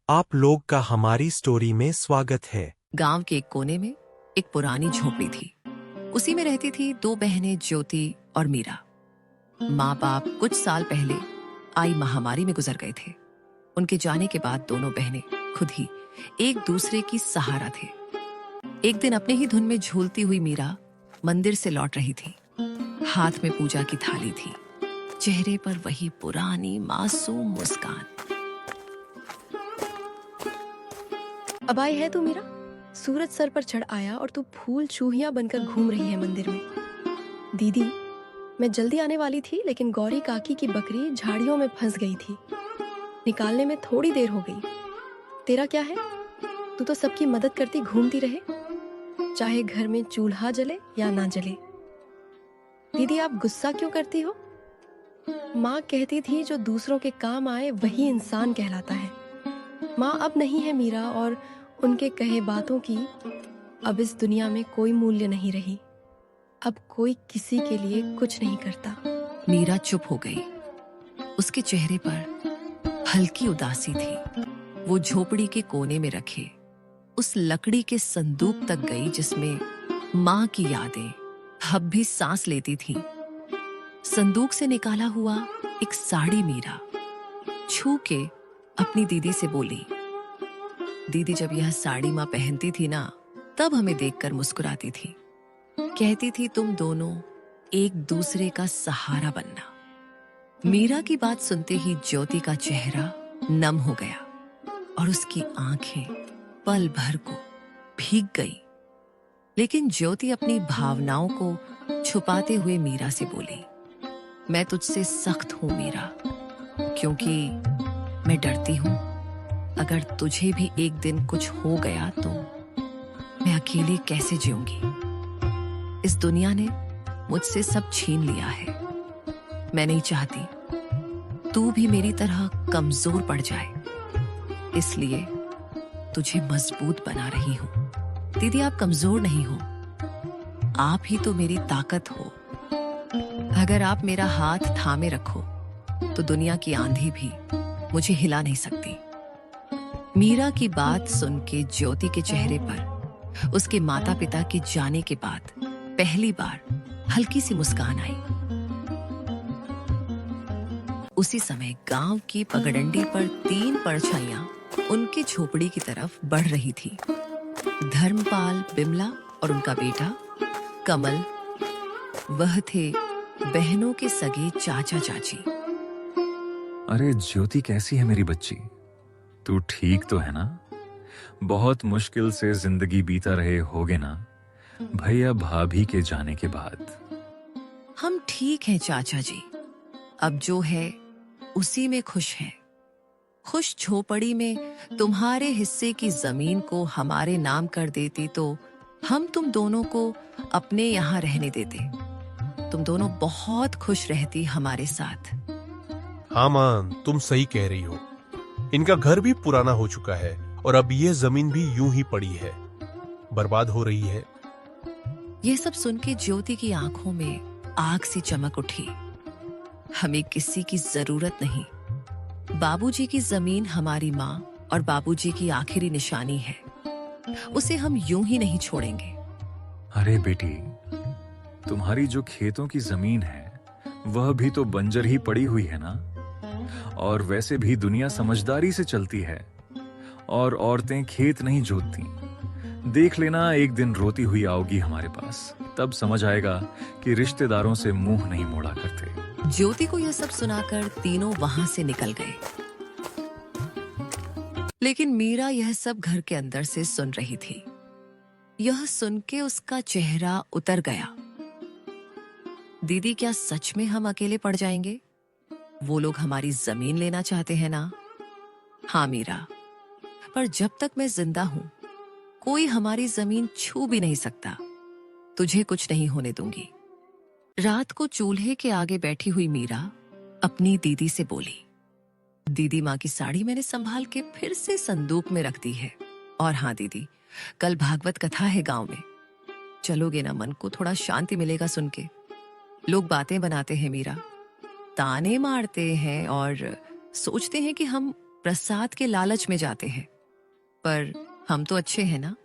आप लोग का हमारी स्टोरी में स्वागत है। गांव के एक कोने में एक पुरानी झोपड़ी थी। उसी में रहती थी दो बहनें, ज्योति और मीरा। माँ बाप कुछ साल पहले आई महामारी में गुजर गए थे। उनके जाने के बाद दोनों बहनें खुद ही एक दूसरे की सहारा थे। एक दिन अपने ही धुन में झूलती हुई मीरा मंदिर से लौट रही थी। हाथ में पूजा की थाली थी, चेहरे पर वही पुरानी मासूम मुस्कान। अब आई है तू मीरा? सूरज सर पर चढ़ आया और तू फूल चूहिया बनकर घूम रही है मंदिर में। दीदी, मैं जल्दी आने वाली थी लेकिन गौरी काकी की बकरी झाड़ियों में फंस गई थी। निकालने में थोड़ी देर हो गई। तेरा क्या है? तू तो सबकी मदद करती घूमती रहे, चाहे घर में चूल्हा जले या ना जले। दीदी, आप गुस्सा क्यों करती हो? माँ कहती थी जो दूसरों के काम आए वही इंसान कहलाता है। माँ अब नहीं है मीरा, और उनके कहे बातों की अब इस दुनिया में कोई मूल्य नहीं रही। अब कोई किसी के लिए कुछ नहीं करता। मीरा चुप हो गई। उसके चेहरे पर हल्की उदासी थी। वो झोपड़ी के कोने में रखे उस लकड़ी के संदूक तक गई जिसमें माँ की यादें अब भी सांस लेती थीं। संदूक से निकाला हुआ एक साड़ी मीरा छू के अपनी दीदी से बोली, दीदी, जब यह साड़ी माँ पहनती थी ना, तब हमें देखकर मुस्कुराती थी। कहती थी तुम दोनों एक दूसरे का सहारा बनना। मीरा की बात सुनते ही ज्योति का चेहरा नम हो गया और उसकी आंखें पल भर को भीग गई। लेकिन ज्योति अपनी भावनाओं को छुपाते हुए मीरा से बोली, मैं तुझसे सख्त हूं मीरा, क्योंकि मैं डरती हूं अगर तुझे भी एक दिन कुछ हो गया तो मैं अकेले कैसे जीऊंगी। इस दुनिया ने मुझसे सब छीन लिया है। मैं नहीं चाहती तू भी मेरी तरह कमजोर पड़ जाए, इसलिए तुझे मजबूत बना रही हूं। दीदी, आप कमजोर नहीं हो, आप ही तो मेरी ताकत हो। अगर आप मेरा हाथ थामे रखो तो दुनिया की आंधी भी मुझे हिला नहीं सकती। मीरा की बात सुन के ज्योति के चेहरे पर उसके माता पिता के जाने के बाद पहली बार हल्की सी मुस्कान आई। उसी समय गांव की पगडंडी पर 3 परछाइयां उनकी झोपड़ी की तरफ बढ़ रही थी। धर्मपाल, बिमला और उनका बेटा कमल। वह थे बहनों के सगे चाचा चाची। अरे ज्योति, कैसी है मेरी बच्ची? तू ठीक तो है ना? बहुत मुश्किल से जिंदगी बीता रहे होगे ना भैया भाभी के जाने के बाद। हम ठीक हैं चाचा जी, अब जो है उसी में खुश हैं। खुश झोपड़ी में तुम्हारे हिस्से की जमीन को हमारे नाम कर देती तो हम तुम दोनों को अपने यहाँ रहने देते। तुम दोनों बहुत खुश रहती हमारे साथ। हाँ मां, तुम सही कह रही हो। इनका घर भी पुराना हो चुका है और अब ये जमीन भी यूं ही पड़ी है, बर्बाद हो रही है। यह सब सुन के ज्योति की आंखों में आग सी चमक उठी। हमें किसी की जरूरत नहीं। बाबूजी की जमीन हमारी माँ और बाबूजी की आखिरी निशानी है। उसे हम यूं ही नहीं छोड़ेंगे। अरे बेटी, तुम्हारी जो खेतों की जमीन है वह भी तो बंजर ही पड़ी हुई है ना। और वैसे भी दुनिया समझदारी से चलती है और औरतें खेत नहीं जोतती। देख लेना, एक दिन रोती हुई आओगी हमारे पास, तब समझ आएगा कि रिश्तेदारों से मुंह नहीं मोड़ा करते। ज्योति को यह सब सुनाकर तीनों वहां से निकल गए। लेकिन मीरा यह सब घर के अंदर से सुन रही थी। यह सुन के उसका चेहरा उतर गया। दीदी, क्या सच में हम अकेले पड़ जाएंगे? वो लोग हमारी जमीन लेना चाहते हैं ना? हाँ मीरा, पर जब तक मैं जिंदा हूं कोई हमारी जमीन छू भी नहीं सकता। तुझे कुछ नहीं होने दूंगी। रात को चूल्हे के आगे बैठी हुई मीरा अपनी दीदी से बोली, दीदी, माँ की साड़ी मैंने संभाल के फिर से संदूक में रख दी है। और हाँ दीदी, कल भागवत कथा है गांव में, चलोगे ना? मन को थोड़ा शांति मिलेगा सुन के। लोग बातें बनाते हैं मीरा, ताने मारते हैं और सोचते हैं कि हम प्रसाद के लालच में जाते हैं, पर हम तो अच्छे हैं ना।